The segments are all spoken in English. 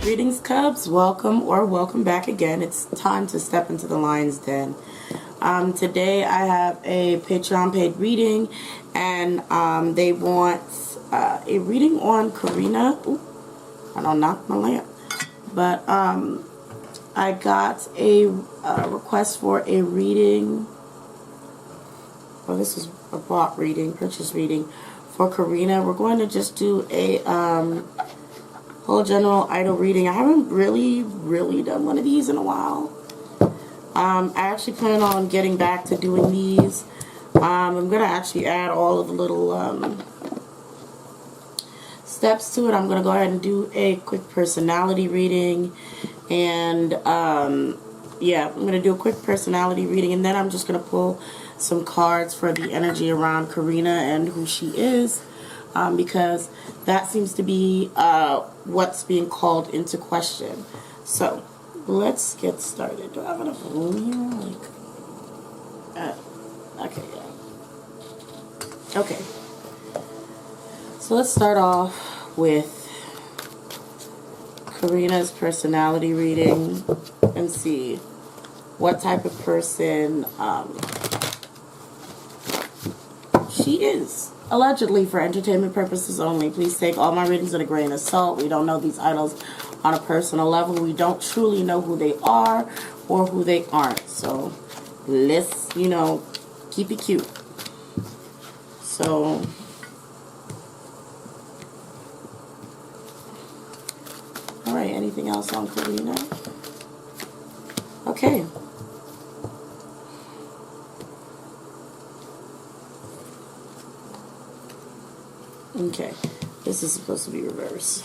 Greetings, Cubs. Welcome back again. It's time to step into the lion's den. Today I have a Patreon paid reading, and they want a reading on Karina. Ooh, I don't knock my lamp. But I got a request for a reading. Oh, this is a bought reading, purchase reading for Karina. We're going to just do a whole general idol reading. I haven't really done one of these in a while. I actually plan on getting back to doing these. I'm going to actually add all of the little steps to it. I'm going to go ahead and do a quick personality reading. And yeah, I'm going to do a quick personality reading. And then I'm just going to pull some cards for the energy around Karina and who she is. Because that seems to be what's being called into question. So, let's get started. Do I have enough room here? Okay, yeah. Okay. So, let's start off with Karina's personality reading and see what type of person she is. Allegedly, for entertainment purposes only. Please take all my readings with a grain of salt. We don't know these idols on a personal level. We don't truly know who they are or who they aren't. So, let's, keep it cute. So, alright, anything else on Karina? Okay. Okay, this is supposed to be reverse.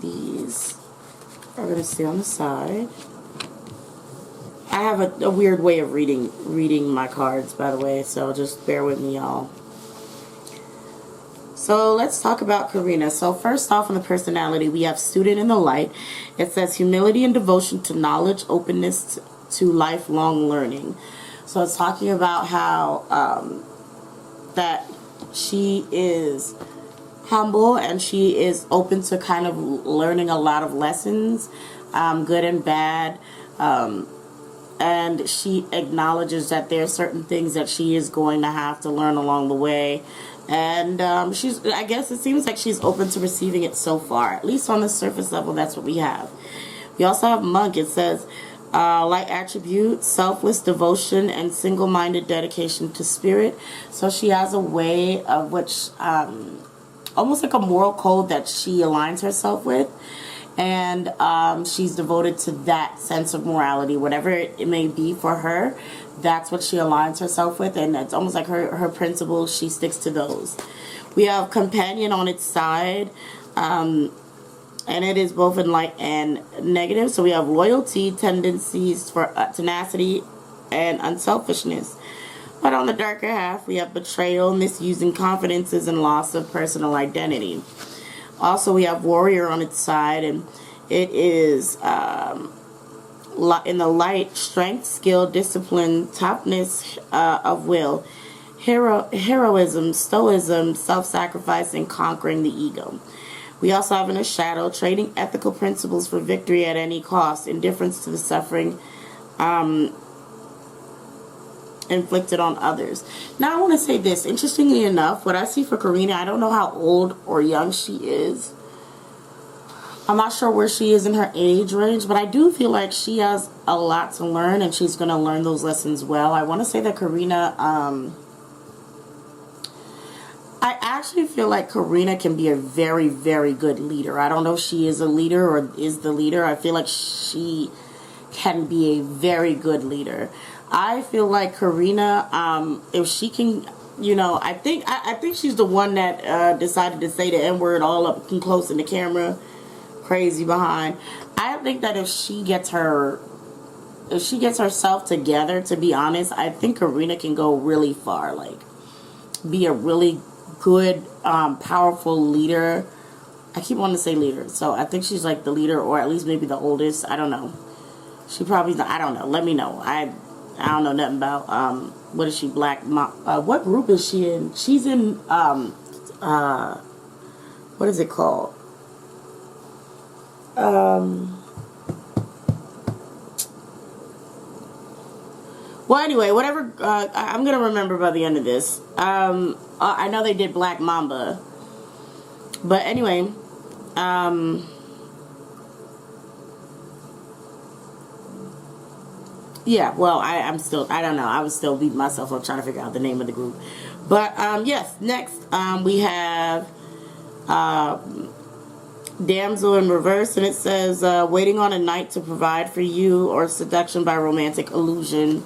These are going to stay on the side. I have a weird way of reading my cards, by the way, so just bear with me, y'all. So let's talk about Karina. So first off, in the personality, we have student in the light. It says humility and devotion to knowledge, openness to lifelong learning. So it's talking about how that she is humble and she is open to kind of learning a lot of lessons, good and bad, and she acknowledges that there are certain things that she is going to have to learn along the way, and I guess it seems like she's open to receiving it so far, at least on the surface level. That's what we have. We also have monk. It says light attribute, selfless devotion, and single-minded dedication to spirit. So she has a way of which, almost like a moral code that she aligns herself with. And she's devoted to that sense of morality, whatever it may be for her. That's what she aligns herself with. And it's almost like her principles, she sticks to those. We have companion on its side. And it is both in light and negative. So we have loyalty, tendencies for tenacity, and unselfishness. But on the darker half, we have betrayal, misusing confidences, and loss of personal identity. Also, we have warrior on its side, and it is in the light, strength, skill, discipline, toughness of will, heroism, stoicism, self-sacrifice, and conquering the ego. We also have in a shadow, trading ethical principles for victory at any cost, indifference to the suffering inflicted on others. Now, I want to say this. Interestingly enough, what I see for Karina, I don't know how old or young she is. I'm not sure where she is in her age range, but I do feel like she has a lot to learn, and she's going to learn those lessons well. I want to say that Karina... I actually feel like Karina can be a very, very good leader. I don't know if she is a leader or is the leader. I feel like she can be a very good leader. I feel like Karina, if she can, I think she's the one that decided to say the N-word all up and close in the camera, crazy behind. I think that if she gets herself together, to be honest, I think Karina can go really far, like be a really good, powerful leader. I keep wanting to say leader, so I think she's like the leader, or at least maybe the oldest. I don't know. She probably, I don't know. Let me know. I don't know nothing about, what is she, black, what group is she in? She's in, what is it called? Well, anyway, whatever. I'm gonna remember by the end of this. I know they did Black Mamba, but anyway, yeah. Well, I'm still. I don't know. I was still beating myself up trying to figure out the name of the group. But yes. Next, we have Damsel in Reverse, and it says waiting on a knight to provide for you, or seduction by romantic illusion.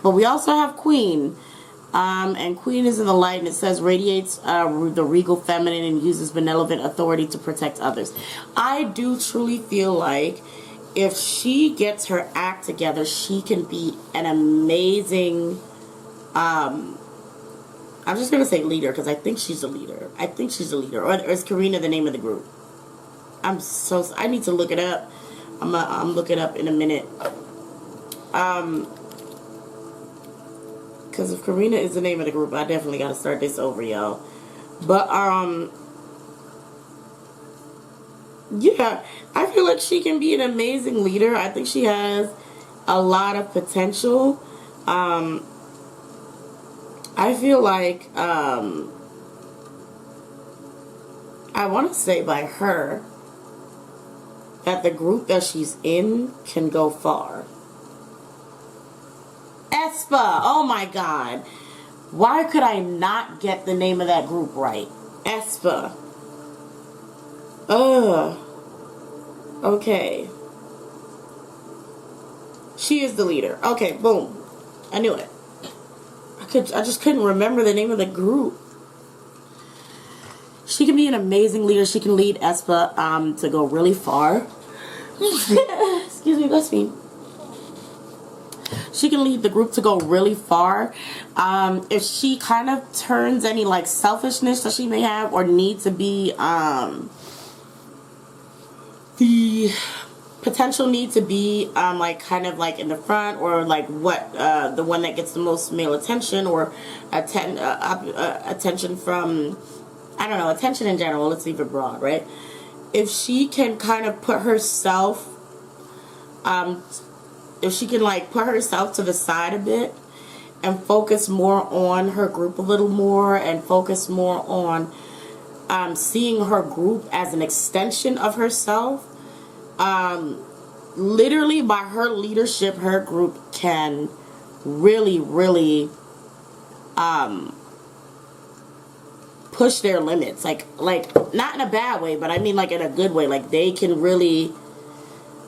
But we also have Queen. And Queen is in the light, and it says radiates the regal feminine and uses benevolent authority to protect others. I do truly feel like if she gets her act together, she can be an amazing, I'm just going to say leader, because I think she's a leader. I think she's a leader. Or is Karina the name of the group? I need to look it up. I'm looking it up in a minute. Because if Karina is the name of the group, I definitely got to start this over, y'all. But, yeah, I feel like she can be an amazing leader. I think she has a lot of potential. I feel like, I want to say by her that the group that she's in can go far. Aespa, oh my god. Why could I not get the name of that group right? Aespa. Ugh. Okay. She is the leader. Okay, boom. I knew it. I just couldn't remember the name of the group. She can be an amazing leader. She can lead Aespa to go really far. Excuse me, bless me. She can lead the group to go really far. If she kind of turns any like selfishness that she may have or need to be the potential need to be like kind of like in the front, or like what the one that gets the most male attention, or attention from, I don't know, attention in general, let's leave it broad, right? If she can kind of put herself if she can like put herself to the side a bit and focus more on her group a little more, and focus more on seeing her group as an extension of herself, literally by her leadership, her group can really, really push their limits. Like not in a bad way, but I mean like in a good way. Like they can really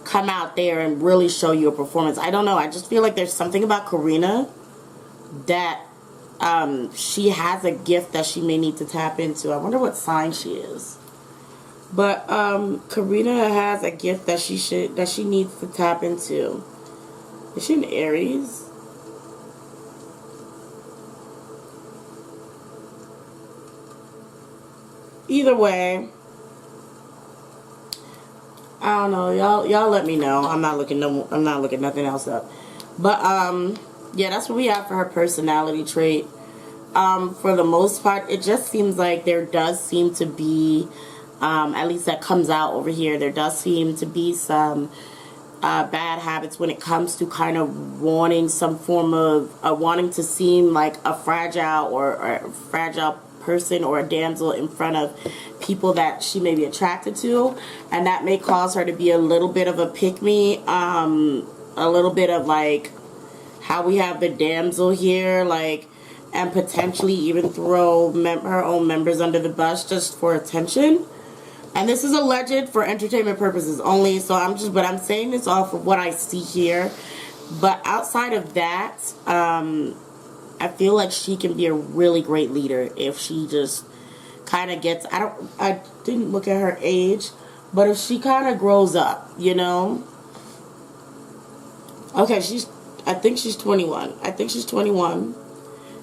come out there and really show you a performance. I don't know. I just feel like there's something about Karina that she has a gift that she may need to tap into. I wonder what sign she is. But Karina has a gift that she needs to tap into. Is she an Aries? Either way, I don't know. Y'all let me know. I'm not looking nothing else up. But yeah, that's what we have for her personality trait. For the most part, it just seems like there does seem to be, at least that comes out over here, there does seem to be some bad habits when it comes to kind of wanting some form of wanting to seem like a fragile or a fragile person or a damsel in front of people that she may be attracted to, and that may cause her to be a little bit of a pick-me, a little bit of like how we have the damsel here, like, and potentially even throw her own members under the bus just for attention. And this is alleged for entertainment purposes only, so I'm saying this off of what I see here. But outside of that, I feel like she can be a really great leader if she just kind of gets, I didn't look at her age, but if she kind of grows up, you know. Okay, I think she's 21. I think she's 21.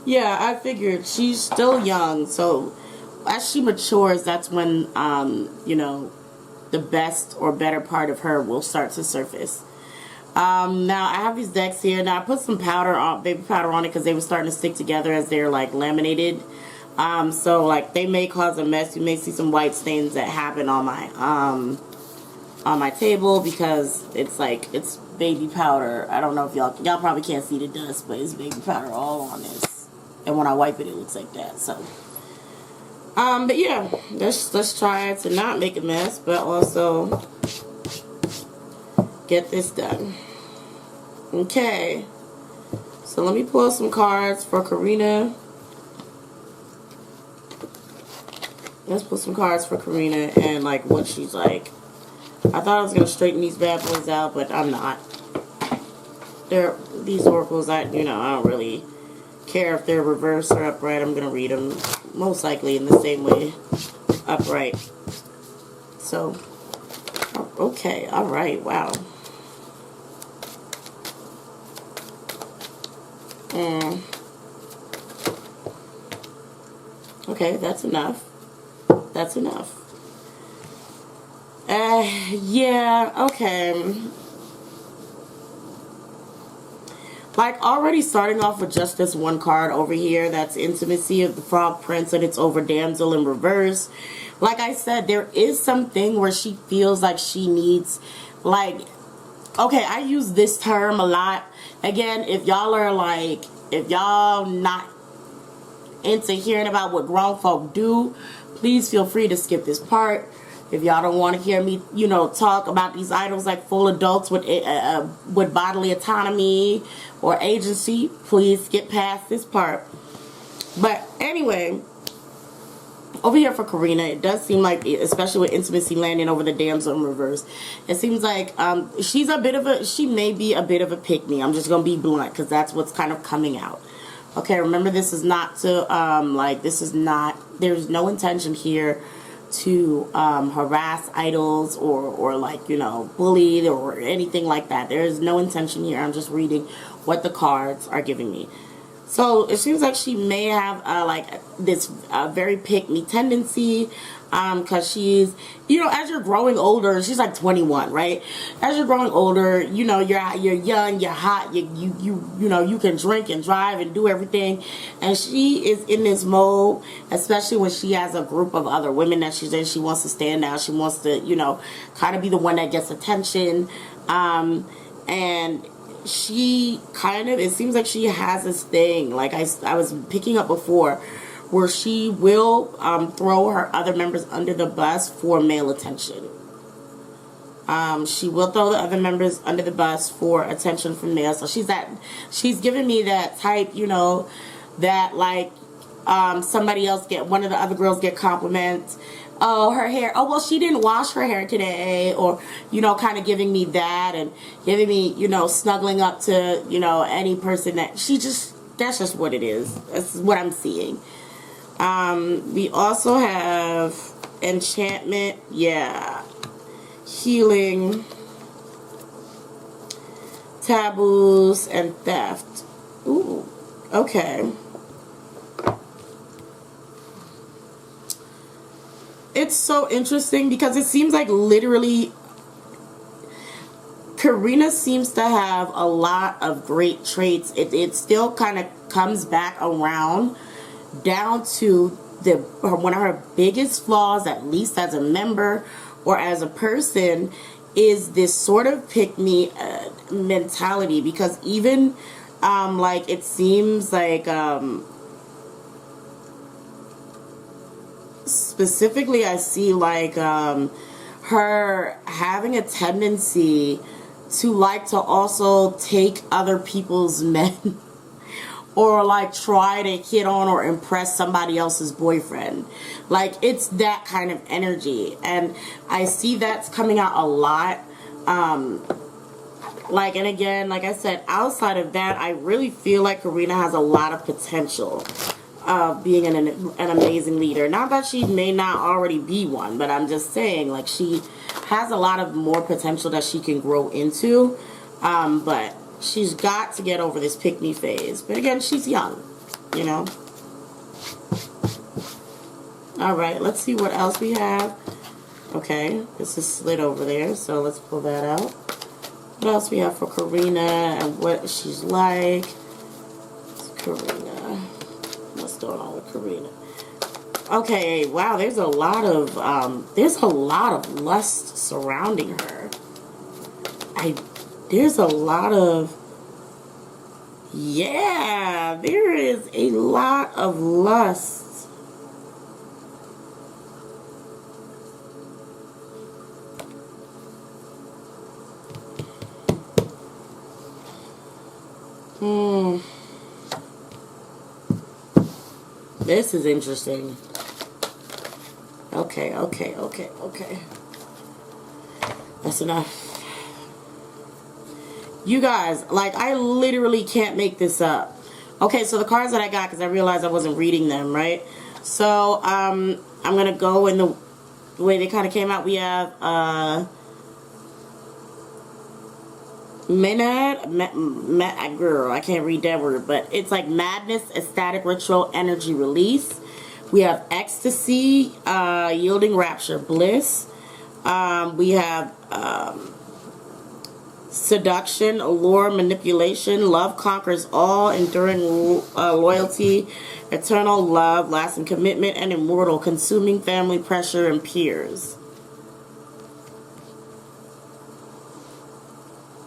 Yeah, I figured she's still young, so as she matures, that's when, you know, the best or better part of her will start to surface. Now I have these decks here. Now I put some baby powder on it because they were starting to stick together as they're like laminated. So like they may cause a mess. You may see some white stains that happen on my on my table because it's like, it's baby powder. I don't know if y'all probably can't see the dust, but it's baby powder all on this. And when I wipe it, it looks like that. So, but yeah, let's try to not make a mess, but also get this done. Okay. So let me pull some cards for Karina. Let's pull some cards for Karina and like what she's like. I thought I was gonna straighten these bad boys out, but I'm not. These oracles, I don't really care if they're reversed or upright. I'm gonna read them most likely in the same way, upright. So, okay, all right, wow. Okay, that's enough. That's enough. Yeah, okay. Like, already starting off with just this one card over here, that's Intimacy of the Frog Prince, and it's over Damsel in reverse. Like I said, there is something where she feels like she needs, like, okay, I use this term a lot. Again, if y'all are like, if y'all not into hearing about what grown folk do, please feel free to skip this part. If y'all don't want to hear me, talk about these items like full adults with bodily autonomy or agency, please skip past this part. But anyway, over here for Karina, it does seem like, especially with Intimacy landing over the Damsel in reverse, it seems like she may be a bit of a pick-me. I'm just going to be blunt because that's what's kind of coming out. Okay, remember, this is not to, there's no intention here to harass idols or like, bullied or anything like that. There is no intention here. I'm just reading what the cards are giving me. So it seems like she may have like this very pick-me tendency, because she's, as you're growing older, she's like 21, right? As you're growing older, you're young, you're hot, you can drink and drive and do everything, and she is in this mode, especially when she has a group of other women that she's in. She wants to stand out. She wants to, kind of be the one that gets attention, and she kind of, it seems like she has this thing, like I was picking up before, where she will throw her other members under the bus for male attention. She will throw the other members under the bus for attention from males. So she's giving me that type, that like somebody else one of the other girls get compliments. Oh, her hair. Oh, well, she didn't wash her hair today. Or, kind of giving me that and giving me, snuggling up to, any person that that's just what it is. That's what I'm seeing. We also have enchantment. Yeah. Healing. Taboos and theft. Ooh. Okay. It's so interesting because it seems like literally Karina seems to have a lot of great traits. It still kind of comes back around down to one of her biggest flaws, at least as a member or as a person, is this sort of pick-me mentality. Because even like it seems like specifically I see like her having a tendency to like to also take other people's men or like try to hit on or impress somebody else's boyfriend. Like, it's that kind of energy, and I see that's coming out a lot. Like, and again, like I said, outside of that, I really feel like Karina has a lot of potential of being an amazing leader. Not that she may not already be one, but I'm just saying, like, she has a lot of more potential that she can grow into. But she's got to get over this pick-me phase. But again, she's young, you know. Alright, let's see what else we have. Okay, this is slid over there, so let's pull that out. What else we have for Karina and what she's like? It's Karina. What's going on with Karina? Okay, wow, there's a lot of lust surrounding her. There's a lot of, yeah, there is a lot of lust. This is interesting. Okay. That's enough. You guys, like, I literally can't make this up. Okay, so the cards that I got, because I realized I wasn't reading them, right? So, I'm going to go in the way they kind of came out. We have, girl, I can't read that word, but it's like madness, ecstatic ritual, energy release. We have ecstasy, yielding rapture, bliss. We have seduction, allure, manipulation, love conquers all, enduring loyalty, eternal love, lasting commitment, and immortal, consuming family pressure and peers.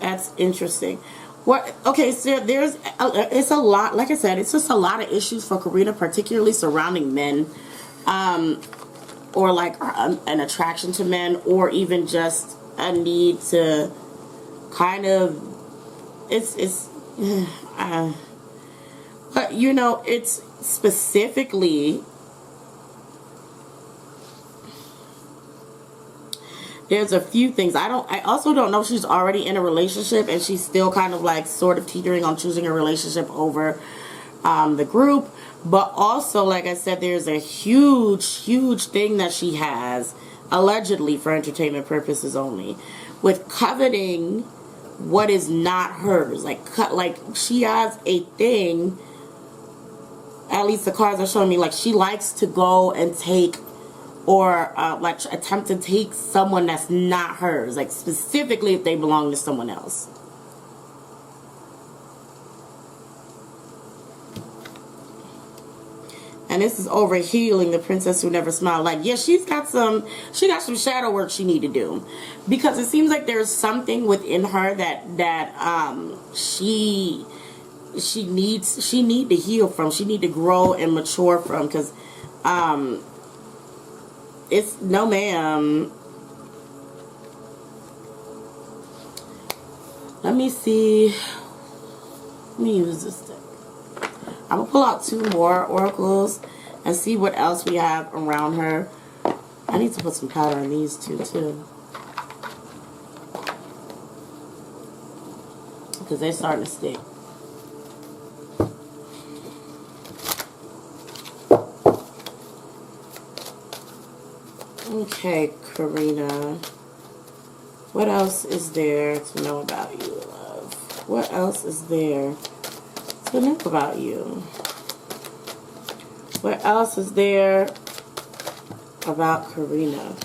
That's interesting. What? Okay, so it's a lot. Like I said, it's just a lot of issues for Karina, particularly surrounding men, or like an attraction to men, or even just a need to kind of. But you know, it's specifically. There's a few things. I also don't know if she's already in a relationship and she's still kind of like sort of teetering on choosing a relationship over the group. But also, like I said, there's a huge thing that she has, allegedly for entertainment purposes only, with coveting what is not hers. Like she has a thing, at least the cards are showing me, like she likes to go and take or like attempt to take someone that's not hers, like specifically if they belong to someone else. And this is over healing the princess who never smiled. Like, yeah, she got some shadow work she need to do, because it seems like there's something within her that she need to heal from. She need to grow and mature from, because it's no ma'am. Let me see. Let me use this deck. I'm gonna pull out 2 more oracles and see what else we have around her. I need to put some powder in these two too, because they're starting to stick. Okay, Karina. What else is there to know about you, love? What else is there to know about you? What else is there about Karina?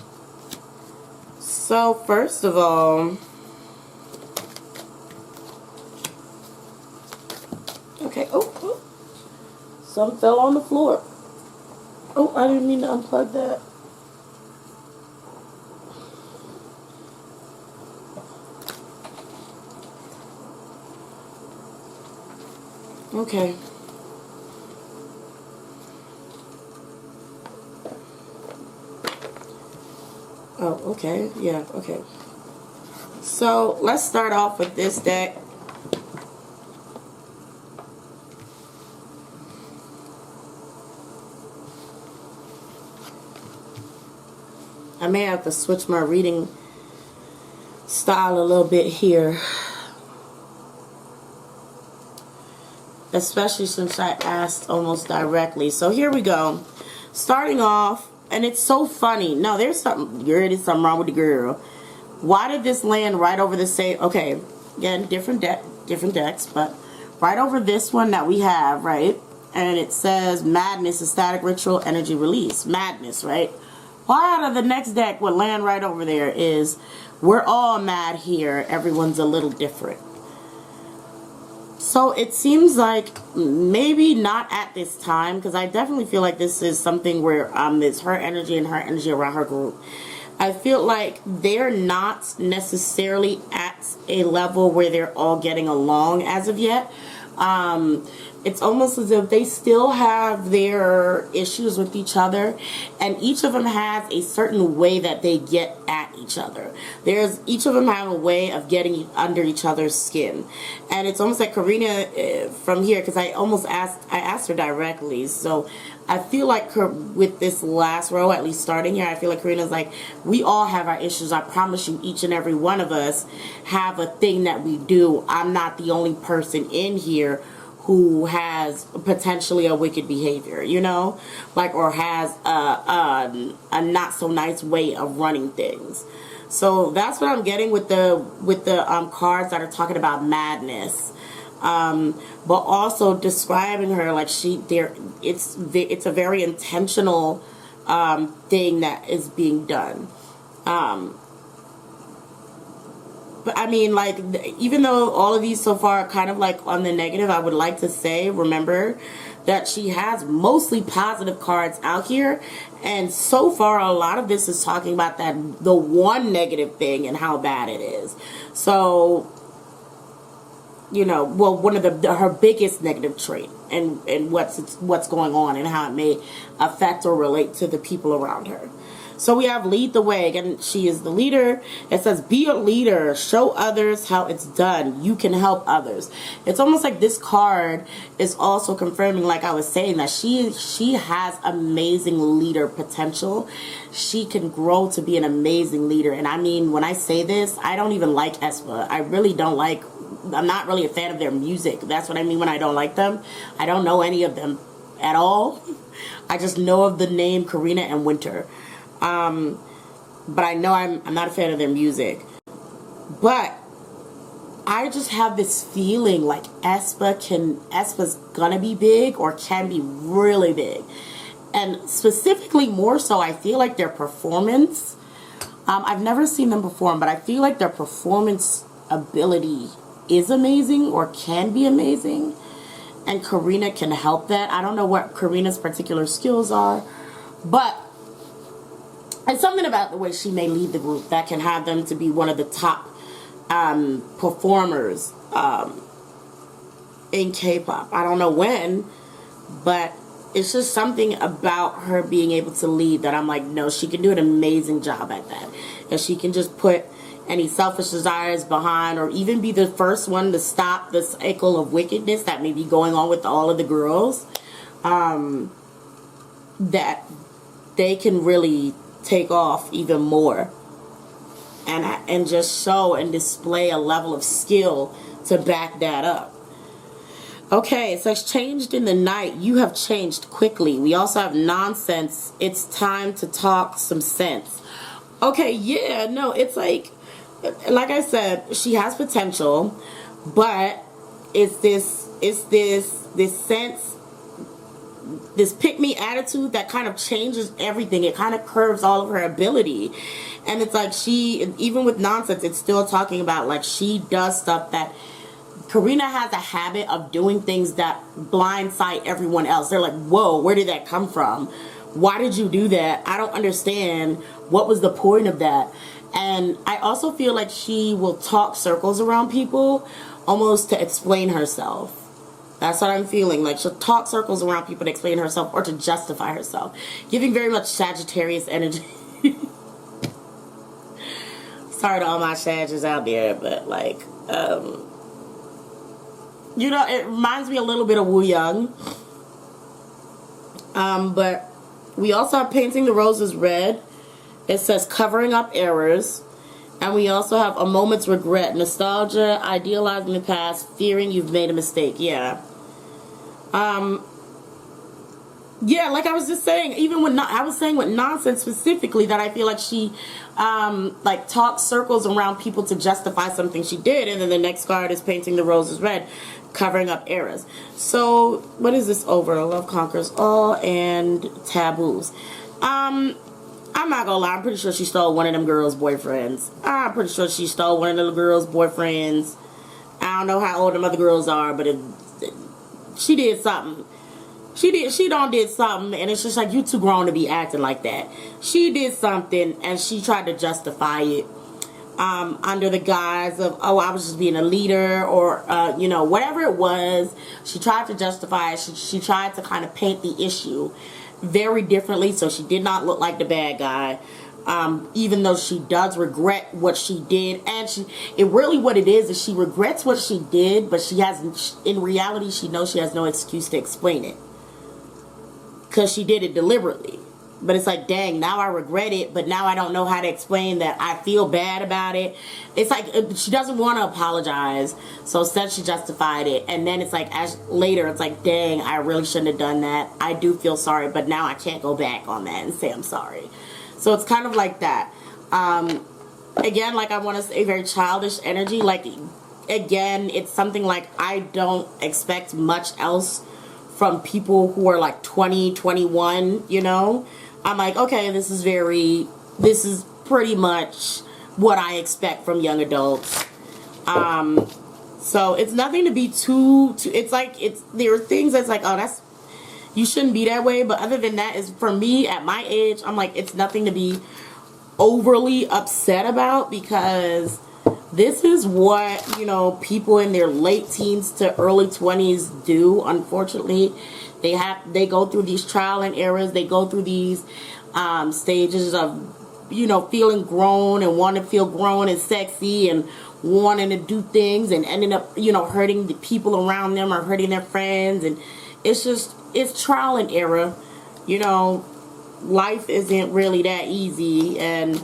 So, first of all, okay, oh, something fell on the floor. Oh, I didn't mean to unplug that. Okay. Oh, okay. Yeah, okay. So, let's start off with this deck. I may have to switch my reading style a little bit here, especially since I asked almost directly. So here we go. Starting off, and it's so funny. No, there's something wrong with the girl. Why did this land right over the same? Okay, again, different decks, but right over this one that we have, right? And it says madness, ecstatic ritual, energy release. Madness, right? Why out of the next deck would land right over there is we're all mad here. Everyone's a little different. So it seems like maybe not at this time, because I definitely feel like this is something where it's her energy and her energy around her group. I feel like they're not necessarily at a level where they're all getting along as of yet. It's almost as if they still have their issues with each other, and each of them has a certain way that they get at each other. Each of them have a way of getting under each other's skin, and it's almost like Karina from here, because I asked her directly. So I feel like with this last row, at least starting here, I feel like Karina's like, we all have our issues. I promise you, each and every one of us have a thing that we do. I'm not the only person in here who has potentially a wicked behavior, you know, like, or has a not so nice way of running things. So that's what I'm getting with the cards that are talking about madness, but also describing her like it's a very intentional thing that is being done. But I mean, like, even though all of these so far are kind of like on the negative, I would like to say, remember that she has mostly positive cards out here. And so far, a lot of this is talking about the one negative thing and how bad it is. So, you know, well, one of her biggest negative trait and what's going on and how it may affect or relate to the people around her. So we have lead the way. Again, she is the leader. It says, be a leader. Show others how it's done. You can help others. It's almost like this card is also confirming, like I was saying, that she has amazing leader potential. She can grow to be an amazing leader. And I mean, when I say this, I don't even like Aespa. I really don't like, I'm not really a fan of their music. That's what I mean when I don't like them. I don't know any of them at all. I just know of the name Karina and Winter. But I know I'm not a fan of their music. But I just have this feeling like Aespa's gonna be big, or can be really big. And specifically, more so, I feel like their performance, I've never seen them perform, but I feel like their performance ability is amazing, or can be amazing. And Karina can help that. I don't know what Karina's particular skills are, but it's something about the way she may lead the group that can have them to be one of the top performers in K-pop. I don't know when, but it's just something about her being able to lead that I'm like, no, she can do an amazing job at that. And she can just put any selfish desires behind, or even be the first one to stop the cycle of wickedness that may be going on with all of the girls. That they can really take off even more, and just show and display a level of skill to back that up. Okay, it says, changed in the night. You have changed quickly. We also have nonsense. It's time to talk some sense. Okay, yeah, no, it's like I said, she has potential, but it's this sense, this pick-me attitude that kind of changes everything. It kind of curves all of her ability. And it's like even with nonsense, it's still talking about, like, she does stuff that Karina has a habit of doing, things that blindside everyone else. They're like, whoa, where did that come from? Why did you do that? I don't understand. What was the point of that? And I also feel like she will talk circles around people almost to explain herself. That's what I'm feeling. Like, she'll talk circles around people to explain herself or to justify herself. Giving very much Sagittarius energy. Sorry to all my Sagittarius out there, but, like, you know, it reminds me a little bit of Woo Young. But we also have painting the roses red. It says covering up errors. And we also have a moment's regret, nostalgia, idealizing the past, fearing you've made a mistake. Yeah. Yeah, like I was just saying, even when I was saying with nonsense specifically, that I feel like she, like, talks circles around people to justify something she did, and then the next card is painting the roses red, covering up errors. So, what is this over? Love conquers all, and taboos. I'm not gonna lie, I'm pretty sure she stole one of them girls' boyfriends. I'm pretty sure she stole one of the girls' boyfriends. I don't know how old the other girls are, but she did something. She did something, and it's just like, you too grown to be acting like that. She did something, and she tried to justify it under the guise of, oh, I was just being a leader, or you know, whatever it was. She tried to justify it. She tried to kind of paint the issue very differently, so she did not look like the bad guy. Even though she does regret what she did, and what it is she regrets what she did, but in reality, she knows she has no excuse to explain it, because she did it deliberately. But it's like, dang, now I regret it, but now I don't know how to explain that I feel bad about it. It's like, she doesn't want to apologize, so instead she justified it. And then it's like, later, it's like, dang, I really shouldn't have done that. I do feel sorry, but now I can't go back on that and say I'm sorry. So it's kind of like that. Again, like, I want to say, very childish energy. Like, again, it's something like, I don't expect much else from people who are like 20, 21, you know. I'm like, okay, this is pretty much what I expect from young adults. So it's nothing to be too it's like, there are things that's like, oh, you shouldn't be that way. But other than that, is for me at my age, I'm like, it's nothing to be overly upset about, because this is what, you know, people in their late teens to early 20s do. Unfortunately, they go through these trial and errors. They go through these stages of, you know, feeling grown and wanting to feel grown and sexy and wanting to do things, and ending up, you know, hurting the people around them or hurting their friends. And it's trial and error. You know, life isn't really that easy, and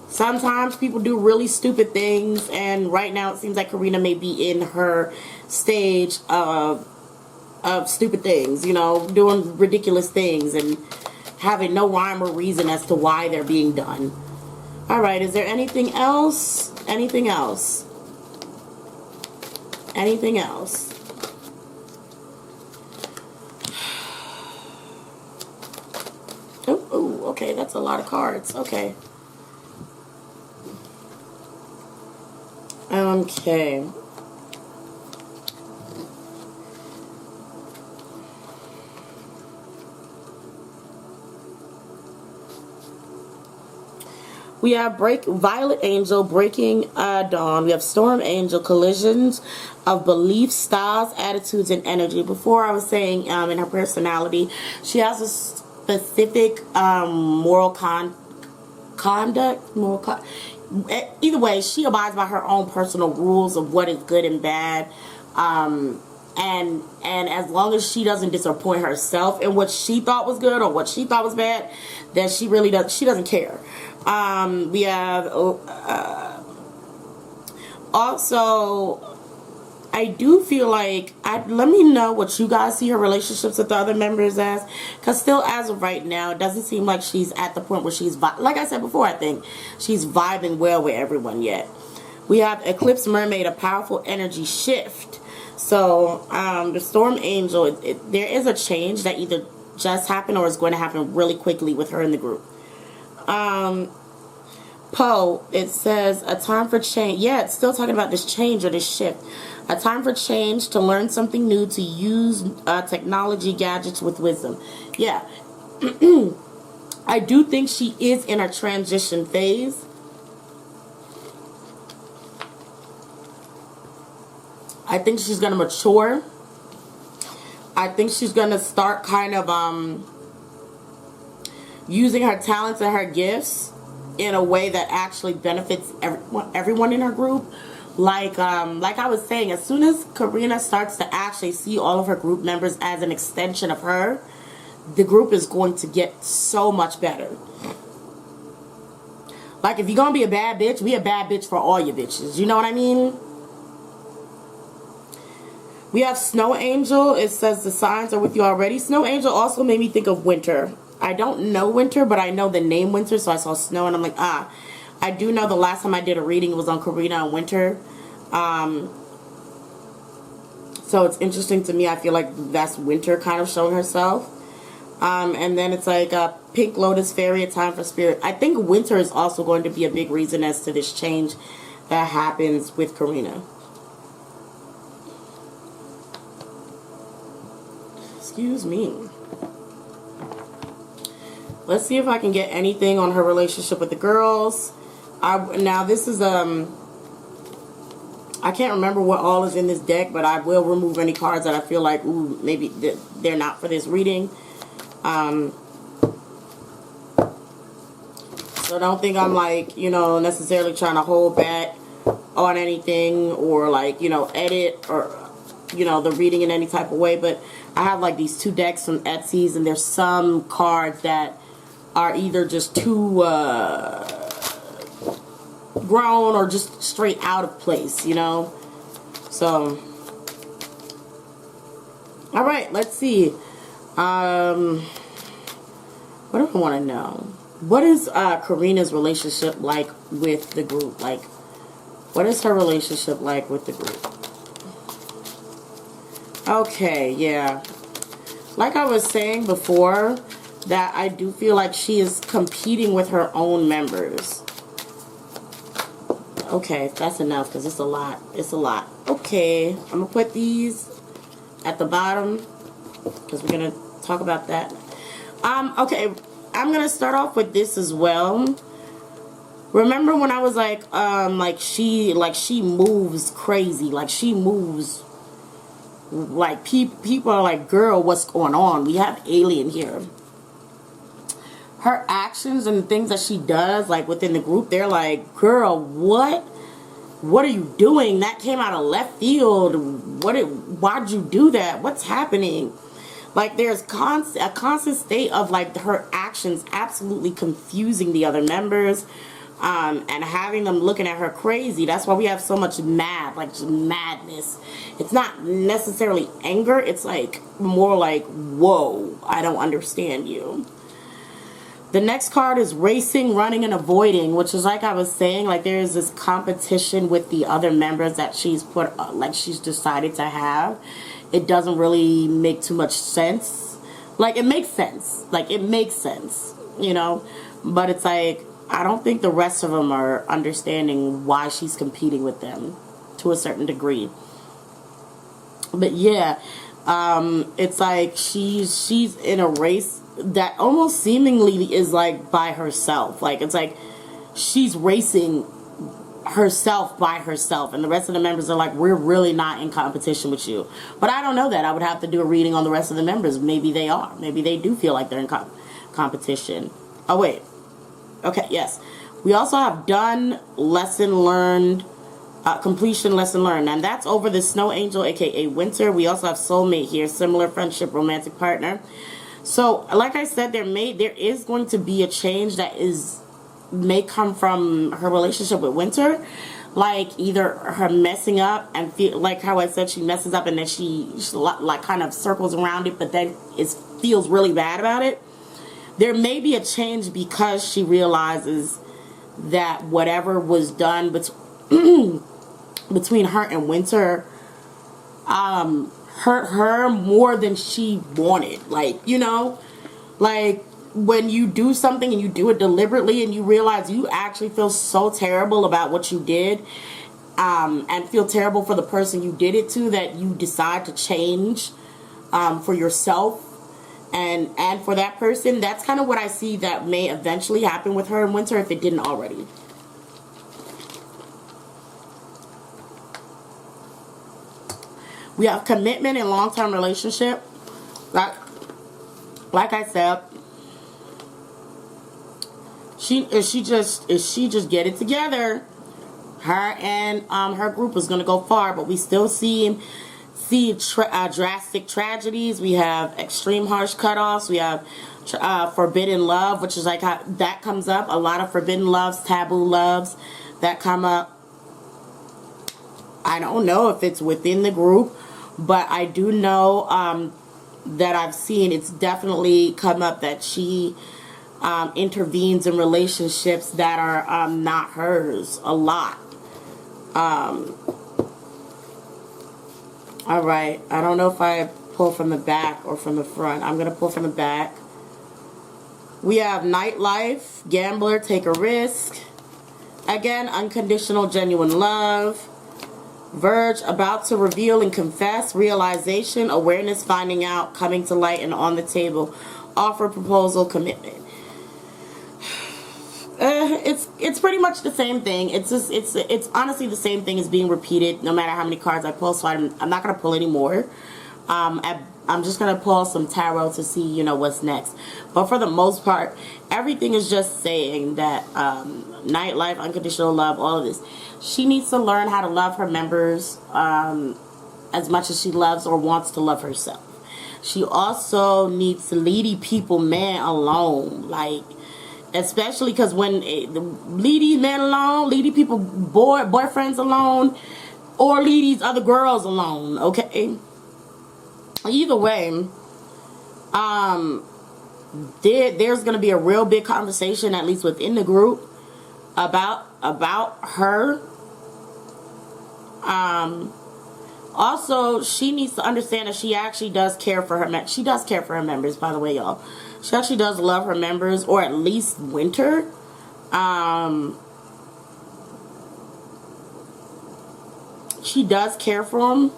sometimes people do really stupid things. And right now it seems like Karina may be in her stage of stupid things, you know, doing ridiculous things and having no rhyme or reason as to why they're being done. Alright, is there anything else? Anything else? Anything else? Oh, okay, that's a lot of cards. Okay. Okay. We have Violet Angel, Breaking Dawn. We have Storm Angel, Collisions of Beliefs, Styles, Attitudes, and Energy. Before, I was saying in her personality, she has a specific moral conduct. Either way, she abides by her own personal rules of what is good and bad. And as long as she doesn't disappoint herself in what she thought was good or what she thought was bad, then she doesn't care. We have also, I do feel like, let me know what you guys see her relationships with the other members as, because still, as of right now, it doesn't seem like she's at the point where she's, like I said before, I think she's vibing well with everyone yet. We have Eclipse Mermaid, a powerful energy shift. So the Storm Angel, there is a change that either just happened or is going to happen really quickly with her in the group. Poe, it says a time for change. Yeah, it's still talking about this change or this shift. A time for change, to learn something new, to use technology gadgets with wisdom. Yeah. I do think she is in a transition phase. I think she's going to mature. I think she's going to start kind of using her talents and her gifts in a way that actually benefits everyone in her group. Like I was saying, as soon as Karina starts to actually see all of her group members as an extension of her, the group is going to get so much better. Like, if you're going to be a bad bitch, be a bad bitch for all your bitches. You know what I mean? We have Snow Angel. It says the signs are with you already. Snow Angel also made me think of winter. I don't know winter, but I know the name winter, so I saw snow and I'm like, ah. I do know the last time I did a reading was on Karina and winter. So it's interesting to me. I feel like that's winter kind of showing herself. And then it's like a Pink Lotus Fairy, a time for spirit. I think winter is also going to be a big reason as to this change that happens with Karina. Excuse me. Let's see if I can get anything on her relationship with the girls. Now this is I can't remember what all is in this deck, but I will remove any cards that I feel like, ooh, maybe they're not for this reading. So don't think I'm like, you know, necessarily trying to hold back on anything or like, you know, edit or, you know, the reading in any type of way. But I have like these 2 decks from Etsy's, and there's some cards that are either just too grown or just straight out of place, you know. So all right, let's see. What do I want to know? What is Karina's relationship like with the group? Like, what is her relationship like with the group? Okay, yeah. Like I was saying before, that I do feel like she is competing with her own members. Okay, that's enough because it's a lot. It's a lot. Okay, I'm going to put these at the bottom because we're going to talk about that. Okay, I'm going to start off with this as well. Remember when I was like she moves crazy. Like, she moves like people are like, girl, what's going on? We have alien here. Her actions and the things that she does, like within the group, they're like, girl, what are you doing? That came out of left field. Why'd you do that? What's happening? Like, there's a constant state of like her actions absolutely confusing the other members, and having them looking at her crazy. That's why we have so much madness. It's not necessarily anger. It's like more like, whoa, I don't understand you. The next card is racing, running, and avoiding, which is like I was saying, like there is this competition with the other members that she's she's decided to have. It doesn't really make too much sense. Like, it makes sense. Like, it makes sense, you know? But it's like, I don't think the rest of them are understanding why she's competing with them to a certain degree. But yeah, it's like she's in a race that almost seemingly is like by herself. Like, it's like she's racing herself by herself, and the rest of the members are like, we're really not in competition with you. But I don't know that. I would have to do a reading on the rest of the members. Maybe they are. Maybe they do feel like they're in competition. Oh wait, okay, yes, we also have done, lesson learned, completion, lesson learned, and that's over the snow angel, aka winter. We also have soulmate here, similar friendship, romantic partner. So like I said, there is going to be a change that may come from her relationship with winter. Like, either her messing up and feel like how I said, she messes up and then she like kind of circles around it, but then feels really bad about it. There may be a change because she realizes that whatever was done between her and winter hurt her more than she wanted. Like, you know, like when you do something and you do it deliberately and you realize you actually feel so terrible about what you did, and feel terrible for the person you did it to, that you decide to change for yourself and for that person. That's kind of what I see that may eventually happen with her and winter, if it didn't already. We have commitment in long-term relationship. Like I said, she just get it together. Her and her group is gonna go far, but we still see drastic tragedies. We have extreme harsh cutoffs. We have forbidden love, which is like how that comes up. A lot of forbidden loves, taboo loves that come up. I don't know if it's within the group, but I do know that I've seen it's definitely come up that she intervenes in relationships that are not hers a lot. Alright, I don't know if I pull from the back or from the front. I'm going to pull from the back. We have nightlife, gambler, take a risk. Again, unconditional, genuine love. Verge, about to reveal and confess, realization, awareness, finding out, coming to light, and on the table. Offer, proposal, commitment. It's pretty much the same thing. It's honestly the same thing as being repeated no matter how many cards I pull. So I'm not gonna pull any more. I'm just gonna pull some tarot to see, you know, what's next. But for the most part, everything is just saying that nightlife, unconditional love, all of this. She needs to learn how to love her members as much as she loves or wants to love herself. She also needs to leave these people man alone, like, especially because when leave these men alone, leave these people boyfriends alone, or leave these other girls alone. Okay. Either way, there's gonna be a real big conversation, at least within the group, about her. Also, she needs to understand that she actually does care for her. She does care for her members, by the way, y'all. She actually does love her members, or at least Winter. She does care for them.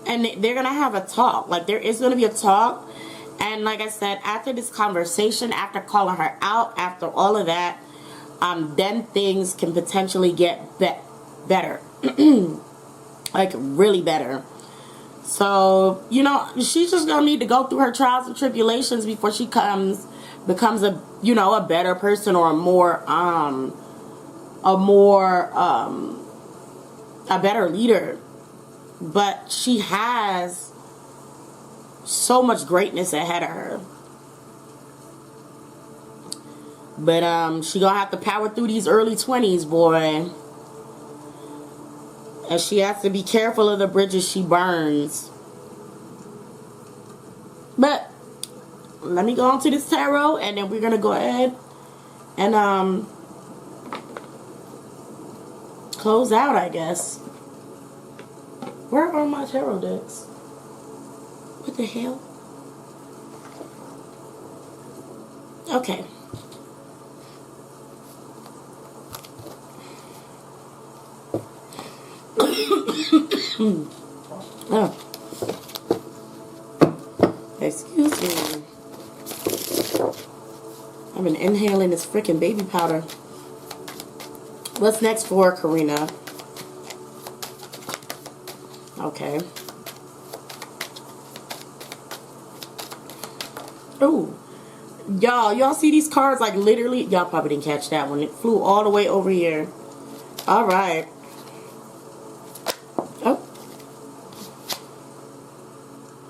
And they're going to have a talk. Like, there is going to be a talk. And like I said, after this conversation, after calling her out, after all of that, then things can potentially get better. Like, really better. So, you know, she's just going to need to go through her trials and tribulations before she becomes a, you know, a better person, or a better leader. But she has so much greatness ahead of her. But she gonna have to power through these early 20s, boy. And she has to be careful of the bridges she burns. But let me go on to this tarot, and then we're gonna go ahead and close out, I guess. Where are my tarot decks? What the hell? Okay. Oh. Excuse me. I've been inhaling this freaking baby powder. What's next for Karina? Okay. Ooh. Y'all see these cards? Like, literally, y'all probably didn't catch that one. It flew all the way over here. All right. Oh.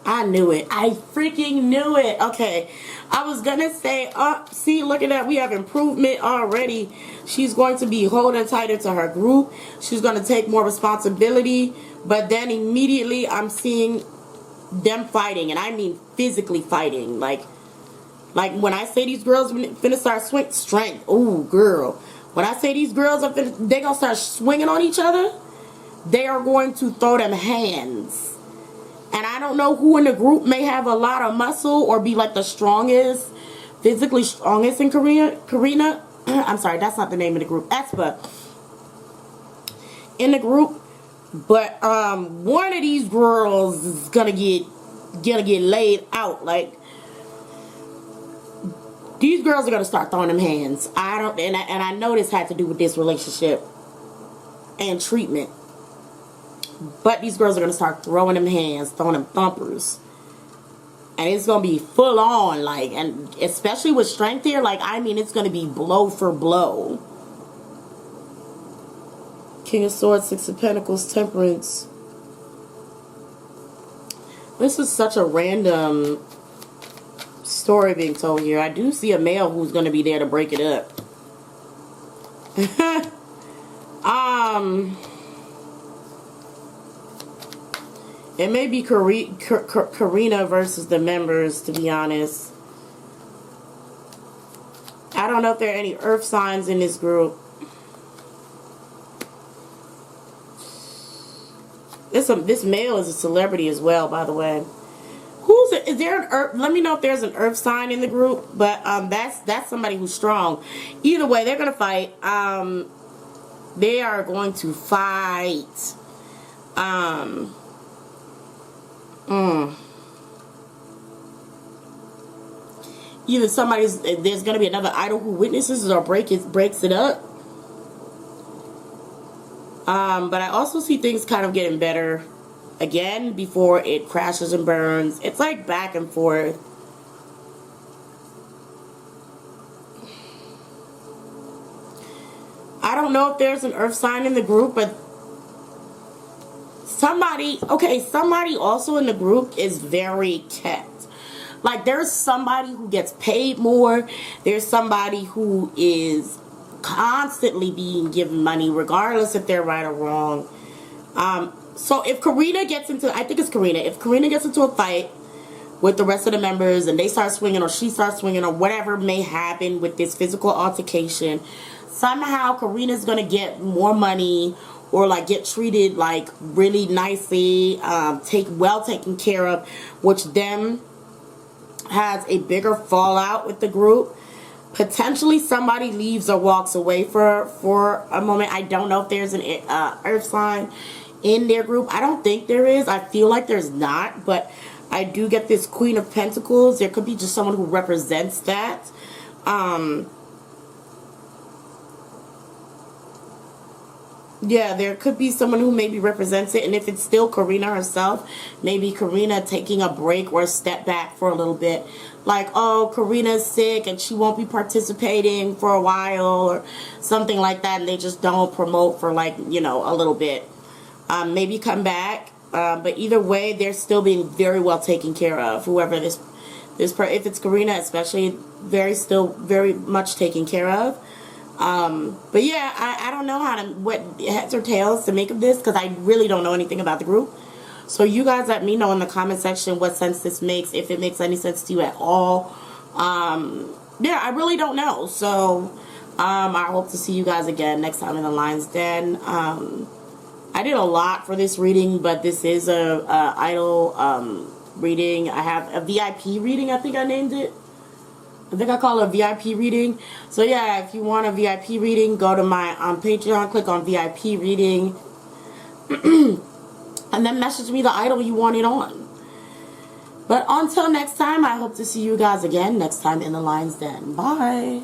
I knew it. I freaking knew it. Okay. I was gonna say, see, look at that. We have improvement already. She's going to be holding tighter to her group. She's going to take more responsibility. But then immediately I'm seeing them fighting. And I mean physically fighting. Like when I say these girls finna start strength. Ooh, girl. When I say these girls are they gonna start swinging on each other, they are going to throw them hands. And I don't know who in the group may have a lot of muscle or be like the strongest, physically strongest in Karina. I'm sorry, that's not the name of the group. Aespa. In the group. But one of these girls is gonna get laid out. Like, these girls are gonna start throwing them hands. And I know this had to do with this relationship and treatment. But these girls are gonna start throwing them hands, throwing them thumpers. And it's gonna be full on, like, and especially with strength here, like, I mean, it's gonna be blow for blow. King of Swords, Six of Pentacles, Temperance. This is such a random story being told here. I do see a male who's going to be there to break it up. It may be Karina versus the members, to be honest. I don't know if there are any earth signs in this group. This male is a celebrity as well, by the way. Is there an earth? Let me know if there's an earth sign in the group. But that's somebody who's strong. Either way, they're gonna fight. They are going to fight. Either there's going to be another idol who witnesses or breaks it up. But I also see things kind of getting better again before it crashes and burns. It's like back and forth. I don't know if there's an earth sign in the group, but somebody also in the group is very kept. Like, there's somebody who gets paid more. There's somebody who is constantly being given money, regardless if they're right or wrong. So if Karina gets into, I think it's Karina, if Karina gets into a fight with the rest of the members and they start swinging or she starts swinging or whatever may happen with this physical altercation, somehow Karina's going to get more money or like get treated like really nicely, well taken care of, which then has a bigger fallout with the group. Potentially somebody leaves or walks away for a moment. I don't know if there's an earth sign in their group. I don't think there is. I feel like there's not, but I do get this Queen of Pentacles. There could be just someone who represents that. Yeah, there could be someone who maybe represents it. And if it's still Karina herself, maybe Karina taking a break or a step back for a little bit. Like, oh, Karina's sick and she won't be participating for a while or something like that. And they just don't promote for like, you know, a little bit. Maybe come back. But either way, they're still being very well taken care of. Whoever if it's Karina especially, still very much taken care of. But yeah, I don't know what heads or tails to make of this because I really don't know anything about the group. So you guys let me know in the comment section what sense this makes, if it makes any sense to you at all. Yeah, I really don't know. So I hope to see you guys again next time in the Lion's Den. I did a lot for this reading, but this is a idol reading. I have a VIP reading, I think I named it. I think I call it a VIP reading. So yeah, if you want a VIP reading, go to my Patreon, click on VIP reading, and then message me the idol you want it on. But until next time, I hope to see you guys again next time in the Lion's Den. Bye.